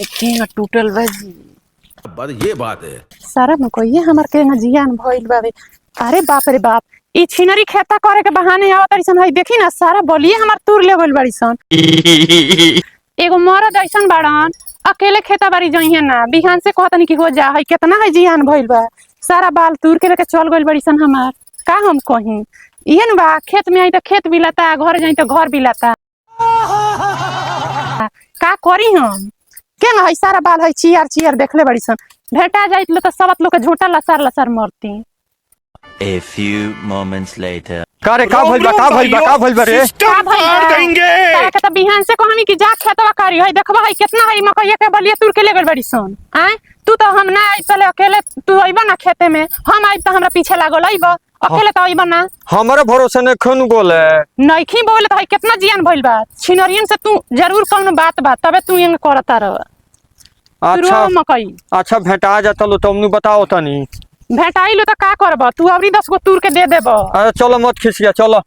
केना टूटल बा जी। बात ये बात है। सारा मकई हमार केना जियान भइल बावे। अरे बाप रे बाप, ई छिनरी खाता करे के बहाने आवत रहीसन। हई देखी ना, सारा बलिए हमार तूर ले गइल बाड़ीसन। एगो मरद ऐसन बाड़न, अकेले खेता बाड़ी जइहे ना, बिहान से कहतनी कि हो जा। हई केतना हई जियान भइल बा, सारा बाल तूर के लेके चल गइल बाड़ीसन हमार। का हम कहीं, इहे न बा, खेत में आई तो खेत बिलाता, घर जाई तो घर बिलाता। का करी हम, के ना हई सारा बाल हई चियर चियर देखले बाड़ीसन। भेटा जाइत लो तो सबत लोग के झोटा लसार लसार मरती। A few moments later. का रे का भइल बा का भइल बा रे? का देंगे तारा के त बिहान से कहमी कि जा खेतवा करी। हई देखबा हई केतना हई मकई के बलिए तुर के ले गइल बाड़ीसन। आय तू तो हम ना आई चले अकेले, तू अइबा ना खेते में, हम आई त हमरा पीछे लागल अइबा, अकेले त अइबा ना। हमरे भरोसे ने खन बोले नइखी बोले त हई केतना जियान भइल बा। छिनरियन से तू जरूर कौनो बात बा, तबे तू यंग करता रह। अच्छा मकई अच्छा भेटा जाता लो तुमने बताओ तनी। भेटाइलो त का करब, तू अबरी 10 गो तुर के दे देब। अरे चलो मत खिसिया चलो।